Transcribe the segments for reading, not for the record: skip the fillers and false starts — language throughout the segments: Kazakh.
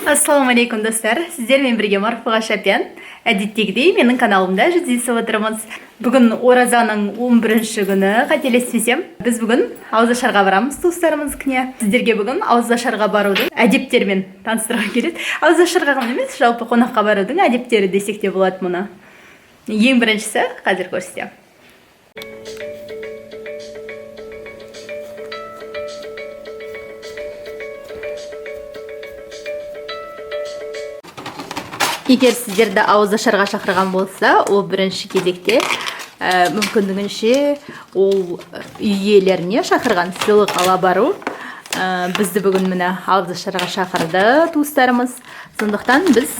Ассалаумалейкум достар, сіздермен бірге Марфуға Шапян. Әдеттегідей менің каналымда жүздесіп отырмыз. Бүгін оразаның 11-ші күні, қателеспесем. Біз бүгін ауызашарға барамыз туыстарымыздікіне. Сіздерге бүгін ауызашарға барудың әдептерімен таныстырғым келеді. Ауызашарға ғана емес, жалпы қонаққа барудың әдептері десек те болады мұны. Ең біріншісі қазір көрсетемін. Егер сіздерді ауызашарға шақырған болса, ол бірінші кезекте мүмкіндігінше ол үй иелеріне шақырған сыйлық ала бару. Бізді бүгін міне ауызашарға шақырды туыстарымыз. Сондықтан біз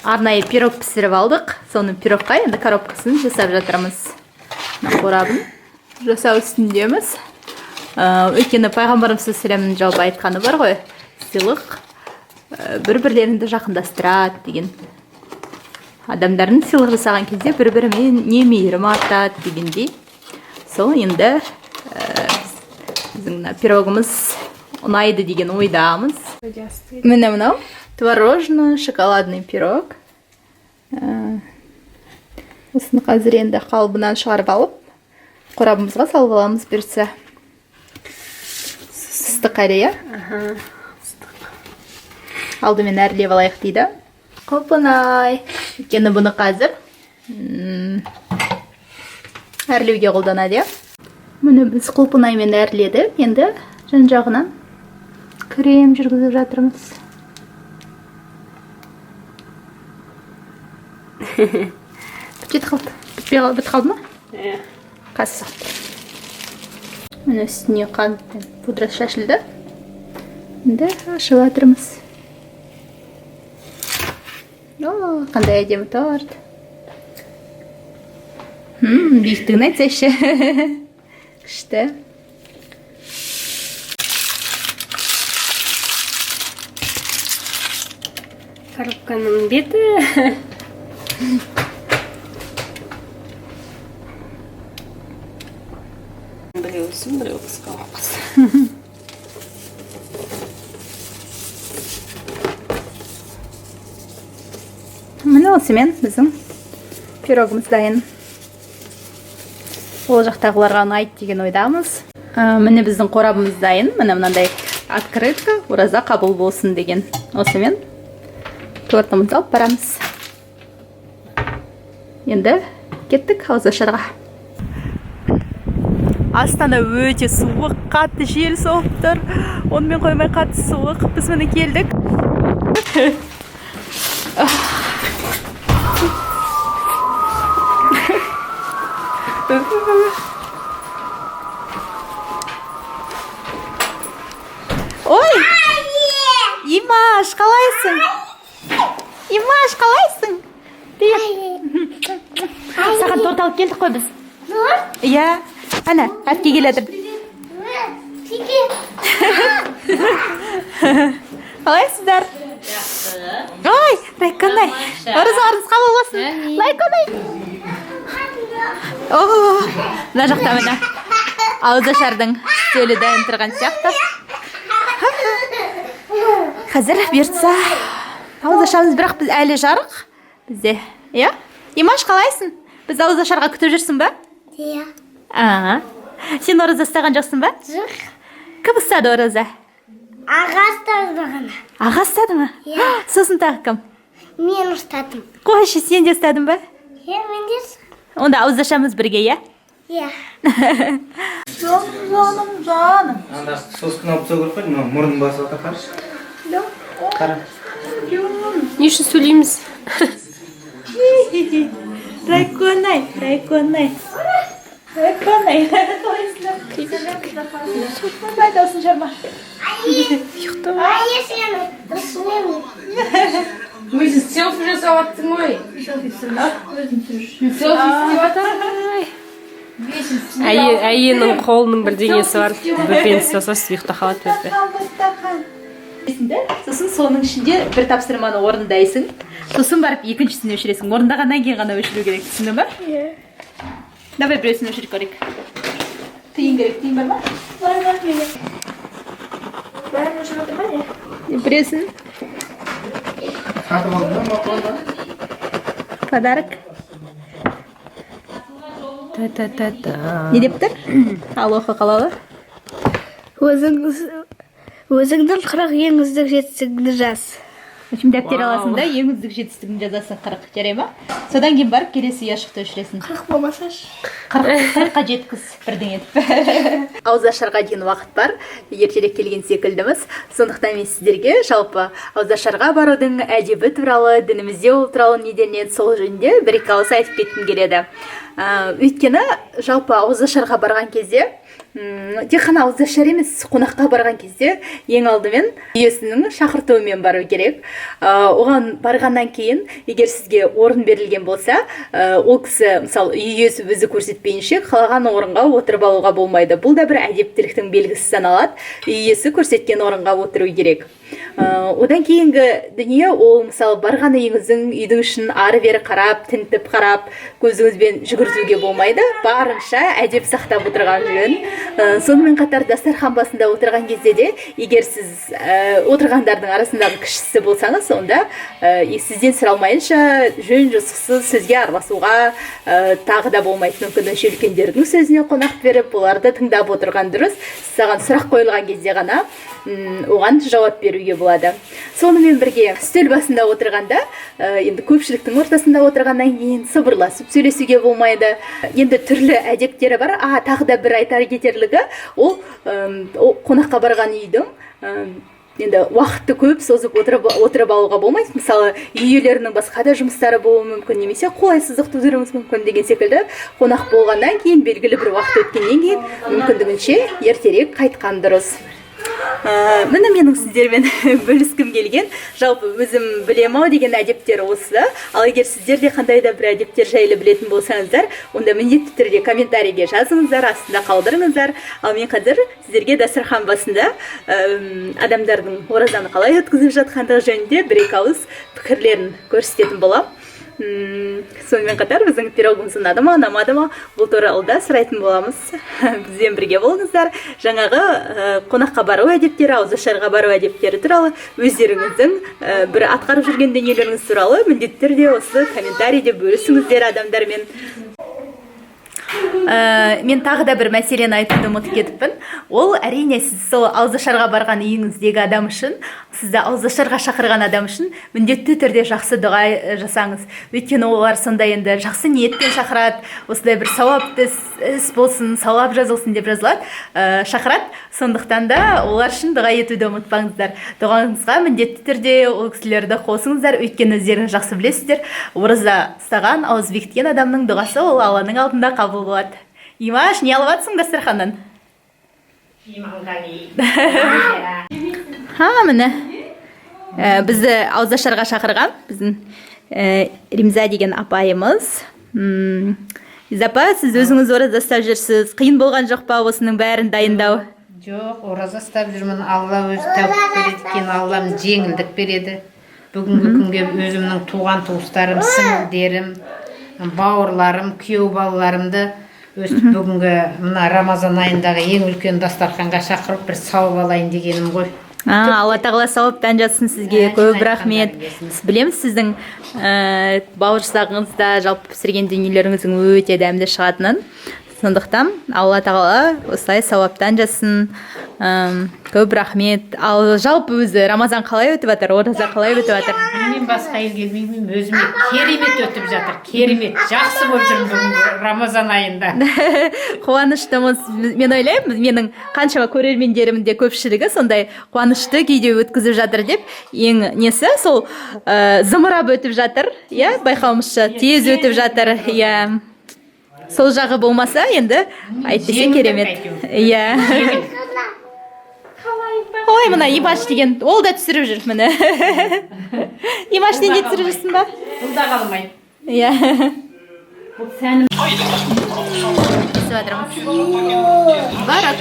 арнайы пирог пісіріп алдық. Соны пирогқа енді коробкасын жасап жатырмыз. Қорабын жасау үстіндеміз. Өйткені пайғамбарымыз сәлемнің жалпы айтқаны бар ғой, сыйлық бір-бірлеріңді жақындастырады деген. Адамдардың сыйлық жасаған кезде бір-бірімен не мейірім артады дегендей. Сол енді біздің пирогымыз ұнайды деген ойдамыз. Міне мынау творожный шоколадный пирог. Осыны қазір енді қалбынан шығарып алып, қорабымызға салып аламыз берсе. Сыстық әлия. Алдымен әрлеп алайық дейді. Құлпынай. Өйткені бұны қазір әрлеуге қолданады. Мұны біз құлпынаймен әрледі. Енді жан жағынан крем жүргізіп жатырмыз. Бітет қалды. Бітіп қалды ма? Қасы. Мұны үстіне қант пудра шашылды. Енді ашып жатырмыз. Қандай әдемі торт. Биіктігін айтсайшы. Күшті. Коробканың беті. Біреусін, біреу қысқа оқыз. Міне осымен біздің пирогымыз дайын. Ол жақтағыларға ұнайды деген ойдамыз. Міне біздің қорабымыз дайын. Міне мынандай открытка, ораза қабыл болсын деген. Осымен тортымызды алып барамыз. Енді кеттік ауызашарға. Астана өте суық, қатты жел соғып тұр. Онымен қоймай қатты суық. Біз міне келдік. Ой! Имаш, қалайсың? Имаш, қалайсың? Саған торт алып келдік қой біз. Торт? Иә, ана, әпке келеді. Қалайсыздар? Ой, Райконай, оразаларыңыз қабыл болсын. Райконай. Мына жақта міне ауызашардың үстелі дайын тұрған сияқты. Қазір бұйыртса ауызашамыз, бірақ біз әлі жарық бізде. Иә? Имаш, қалайсың? Біз ауызашарға күтіп жүрсің ба? Иә. Сен ораза ұстаған жоқсың ба? Жоқ. Кім ұстады ораза? Аға ұстады бағана. Аға ұстады ма? Иә. Сосын тағы кім? Мен ұстадым. Қойшы, сен де ұстадың ба? Иә, мен де. Онда ауызашамыз бірге, иә? Иә. Жаным. Анда соус кнопка көріп қойдың, мұрнын басып отыр қаршы. Қара. Не үшін сөйлейміз? Райконай. Райконай. Пайдасын жарма. Өзің селфи жасап аттың ғой. Селфи істеп аттың. Әйенің қолының бір деңесі бар. Бөпен сосасы ұйықта қалады бөпе. Сосын соның ішінде бір тапсырманы орындайсың. Сосын барып екіншісін өшіресің. Орындағаннан кейін ғана өшіру керек. Түсіндің ба? Давай біреусін өшіріп көрейік. Тиын керек, тиын бар ма? Бар, бар, бәрін өшіріп отыр ма не? Не біреусің? Сатып алдым да мақұлда. Подарок. Та-та-та-та. Не деп тұр? Ал оқы қалалы. Өзіңдің 40 ең үздік жетістігіңді жаз. Үшім дәптер аласың да, ең үздік жетістігін жазасың 40, жарай ма? Содан кейін барып келесі яшықты өшіресің. 40 болмасаш. 40-қа жеткіз бірден етіп. Ауызашарға дейін уақыт бар, ертерек келген секілдіміз. Сондықтан мен сіздерге жалпы ауызашарға барудың әдебі туралы, дінімізде ол туралы неден еді сол жөнінде бір-екі ауыз айтып кеткім келеді. Өйткені жалпы ауызашарға барған кезде тек қана ауызашар емес, қонаққа барған кезде ең алдымен иесінің шақыртуымен бару керек. Оған барғаннан кейін, егер сізге орын берілген болса, ол кісі, мысалы, үй иесі өзі көрсетпейінше қалаған орынға отырып алуға болмайды. Бұл да бір әдептіліктің белгісі саналады. Үй иесі көрсеткен орынға отыру керек. Одан кейінгі дүние ол, мысалы, барған үйіңіздің үйдің ішін ары-бері қарап, тінтіп қарап, көзіңізбен жүгіртуге болмайды. Барынша әдеп сақтап отырған жөн. Сонымен қатар дастархан басында отырған кезде де, егер сіз отырғандардың арасындағы кішісі болсаңыз, онда сізден сұралмайынша жөн жосықсыз сөзге араласуға тағы да болмайды. Мүмкін үлкендердің сөзіне қонақ беріп, оларды тыңдап отырған дұрыс. Саған сұрақ қойылған кезде ғана оған жауап беруге болады. Сонымен бірге үстел басында отырғанда, енді көпшіліктің ортасында отырғаннан кейін сыбырласып сөйлесуге болмайды. Енді түрлі әдептері бар. Тағы да бір айтар кетерлігі, ол қонаққа барған үйдің енді уақытты көп созып отырып алуға болмайды. Мысалы, үй иелерінің басқа да жұмыстары болуы мүмкін, немесе қолайсыздық тудыруыңыз мүмкін деген секілді. Қонақ болғаннан кейін, белгілі бір уақыт өткеннен кейін, мүмкіндігінше ертерек қайтқан дұрыс. Міне менің сіздермен бөліскім келген, жалпы өзім білем-ау деген әдептер осы. Ал егер сіздерде қандай да бір әдептер жайлы білетін болсаңыздар, онда міндетті түрде комментарийге жазыңыздар, астында қалдырыңыздар. Ал мен қазір сіздерге дастархан басында адамдардың оразаны қалай өткізіп жатқандығы жөнінде бір-екі ауыз пікірлерін көрсететін болам. Сонымен қатар біздің пирогымыз ұнады ма, ұнамады ма, бұл туралы да сұрайтын боламыз. Бізбен бірге болыңыздар. Жаңағы қонаққа бару әдептері, ауызашарға бару әдептері туралы өздеріңіздің бір атқарып жүрген дүниелеріңіз туралы міндетті түрде осы комментарийде бөлісіңіздер адамдармен. Мен тағы да бір мәселені айтуды ұмытып кетіппін. Ол әрине сіз сол ауызашарға барған үйіңіздегі адам үшін, сізді ауызашарға шақырған адам үшін міндетті түрде жақсы дұға жасаңыз. Өйткені олар сондай енді жақсы ниетпен шақырады, осындай бір сауапты іс болсын, сауап жазылсын деп жазылады, шақырады. Сондықтан да олар үшін дұға етуді ұмытпаңыздар. Дұғаңызға міндетті түрде ол кісілерді қосыңыздар, өйткені өздеріңіз жақсы білесіздер, ораза ұстаған, ауыз бекіткен адамның дұғасы ол Алланың алдында қабыл болады. Имаш, не алып жатсың дастарханнан? Міне бізді ауызашарға шақырған біздің Римза деген апайымыз. Апа, сіз өзіңіз ораза ұстап жүрсіз, қиын болған жоқ па осының бәрін дайындау? Жоқ, ораза ұстап жүрмін. Алла өзі тәуіп береді екен, Аллам жеңілдік береді. Бүгінгі күнге өзімнің туған туыстарым, сіңілдерім, бауырларым, күйеу балаларымды өстіп бүгінгі мына Рамазан айындағы ең үлкен дастарханға шақырып бір сауап алайын дегенім ғой. Алла тағала сауаптан жазсын сізге, көп рахмет. Білеміз сіздің бауырсағыңызда жалпы пісірген дүниелеріңіздің өте дәмді шығатынын. Сондықтан Алла тағала осылай сауаптан жазсын. Көп рахмет. Ал жалпы өзі Рамазан қалай өтіп жатыр, ораза қалай өтіп жатыр? Мен басқа елге білмеймін, өзіме керемет өтіп жатыр. Керемет, жақсы болып жүрмін бүгін Рамазан айында. Қуаныштымыз. Мен ойлаймын, менің қаншама көрермендерімде көпшілігі сондай қуанышты күйде өткізіп жатыр деп. Ең несі сол зымырап өтіп жатыр, иә, байқауымызша тез өтіп жатыр, иә. Сол жағы болмаса, енді айтпесе керемет. Иә. Ой, мына Имаш деген, ол да түсіріп жүр, міне. Имаш не түсіріп жүрсің ба? Бұл да қалмайды. Иә. Бұл сәнім. Түсіп жатырмыз. Барак.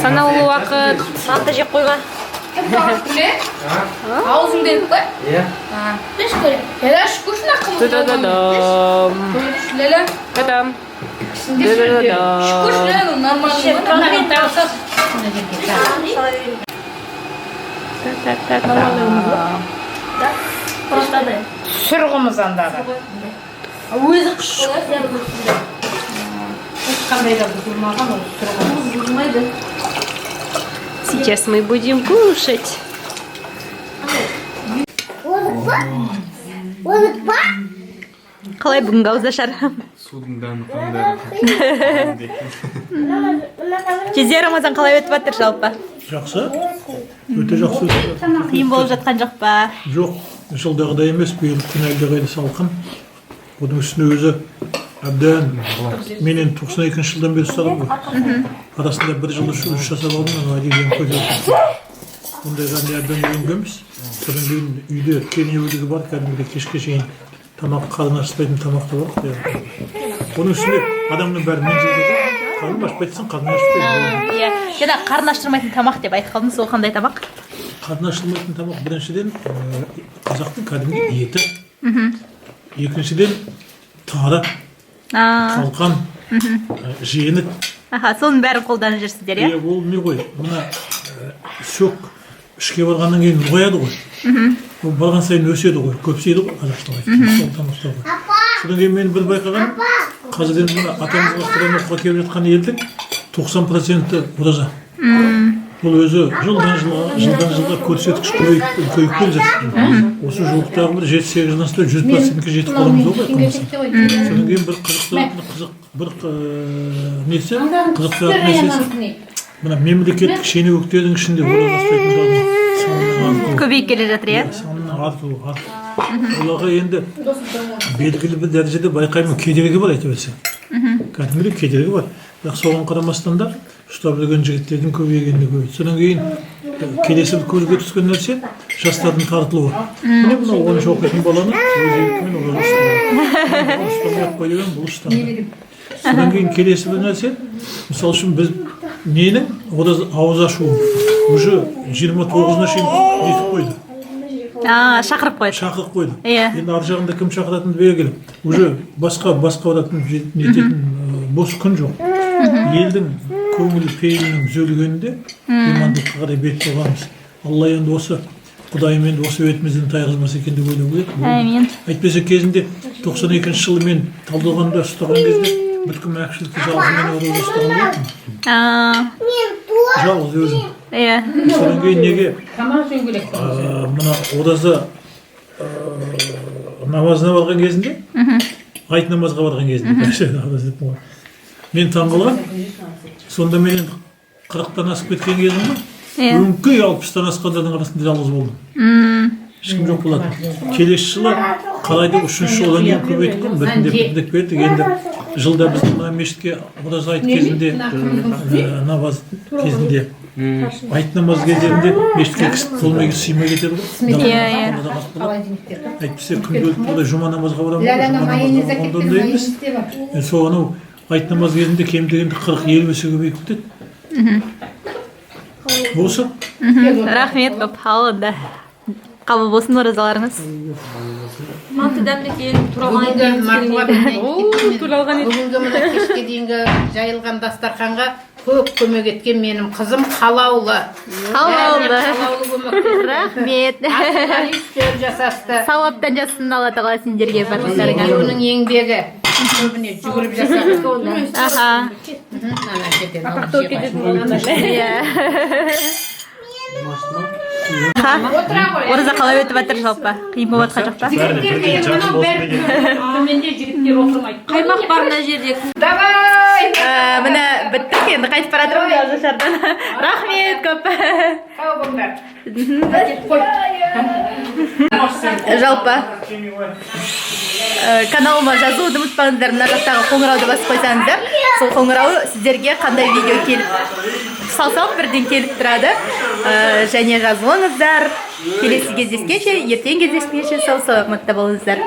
Санаулы уақыт. Манты жеп қойға. Аузыңды едік қой? Иә. Беш көрем. Ләлә, шүкіршін ақымыз. Та-да-да-дам. Ләлә. Та-дам. Сүрғымыз андағы. Қандай да бұзылмаған ол сүрғымыз. Сейчас мы будем кушать. Қалай бүгінгі ауызашар? Судың дәмі қандай. Кезе Рамазан қалай өтіп жатыр жалпы? Жақсы, өте жақсы өтті. Қиын болып жатқан жоқ па? Жоқ, жылдағыдай емес, биыл күн әлдеқайда салқын. Оның үстіне өзі әбден менен 92 жылдан бері ұстадым ғой. Арасында бір жыл үш жасап алдым, әдейі көтеріп. Ондайға әбден үйренгенбіз. Содан кейін үйде кенеуілігі бар, кәдімгідей кешке шейін тамақ қарын ашпайтын тамақ та бар. Оның үстіне адамның бәрі мен жерде қарын ашпай айтсаң қарын ашпайды. Иә. Жаңа қарын аштырмайтын тамақ деп айтып қалдыңыз, ол қандай тамақ? Қарын ашылмайтын тамақ біріншіден қазақтың кәдімгі еті. Екіншіден тары, қалқан, жеңіт. Аха, соның бәрін қолданып жүрсіздер, иә? Ол не ғой? Мына сөк ішке барғаннан кейін ұлғаяды ғой. Ол барған сайын өседі ғой, көпсейді ғой қазақстан айтқанда. Сол тамақтар ғой. Содан кейін мен бір байқағаным, қазір енді мына атамызға Құран оқуға келіп жатқан елдің 90% ораза. Бұл өзі жылдан жылға көрсеткіш көйіп келе жатыр. Осы жуықтағы бір 7-8 жылдан sonra 100%-ке жетіп қаламыз ғой байқамаса. Содан кейін бір қызықтыратын нәрсесі. Мына мемлекеттік шенеуніктердің ішінде ораза ұстайтындардың Көбейіп келе жатыр, иә? санының артуы. Оларға енді белгілі бір дәрежеде байқаймын, кедергі бар айта берсең. Кәдімгідей кедергі бар. Бірақ соған қарамастан да ұстап жүрген жігіттердің көбейгеніне көбейді. Содан кейін келесі бір көзге түскен нәрсе жастардың тартылуы. Міне мынау 10 оқитын баланы өз еркімен ораза ұстамайды. Ұстамай қой деген бұл ұстамайды. Содан кейін келесі бір нәрсе, мысалы үшін біз менің ауыз ашуым уже 29-на шейін нетіп қойды. Шақырып қойды. Шақырып қойды. Иә. Енді ар жағында кім шақыратынды белгілі. Уже басқа оратың нететін бос күн жоқ. Елдің көңілі пейілінің түзелгенінде имандылыққа қарай бет болғанбыз. Алла енді осы Құдайым енді осы өтімізден тайғызмас екен деп ойлау керек. Әмин. Әйтпесе кезінде 92 жылы мен Талдықорғанда ұстаған кезде бүткіл мәкшілікті жалғыз мен ораза ұстаған болатынмын. Жалғыз өзім. Иә. Содан кейін неге Тамақ жеу керек. мына ораза намазына барған кезінде, айт намазға барған кезінде мен таңғалған. Сонда мен 40-тан асып кеткен кезім ғой. Өңкей 60-тан асқандардың арасында жалғыз болдым. Ешкім жоқ болатын. Келесі жылы қалайды 3-ші жылдан кейін көбейтіп біртіндеп бердік. Енді жылда біздің мына мешітке ораза айт кезінде, намаз кезінде, айт намаз кезінде мешітке қолмай сыймай кетеді ғой. Әйтпесе күнделікті бұлай жұма намазға барамын. Онда емес. Сол анау айт намаз кезінде кем дегенде 40-50 есе көбейіп кетеді. Осы. Рахмет көп. Ал онда. Қабыл болсын оразаларыңыз. Бүгінгі мына кешке дейінгі жайылған дастарханға көп көмек еткен менің қызым Қалаулы. Рахмет. Үстел жасасты. Сауаптан жассын Алла тағала сендерге барлықтарыңа. Оның еңбегі көбіне жүгіріп жасады. Аха. Ораза қалай өтіп жатыр жалпы? Қиын болып жатқан жоқ па? Қаймақ бар мына жерде. Міне біттік, енді қайтып бара жатырмын ауызашардан. Рахмет көп. Жалпы каналыма жазуды ұмытпаңыздар, мына жақтағы қоңырауды басып қойсаңыздар, сол қоңырау сіздерге қандай видео келіп салсам бірден келіп тұрады. Және жазылыңыздар. Келесі кездескенше, ертең кездескенше сау саламатта болыңыздар.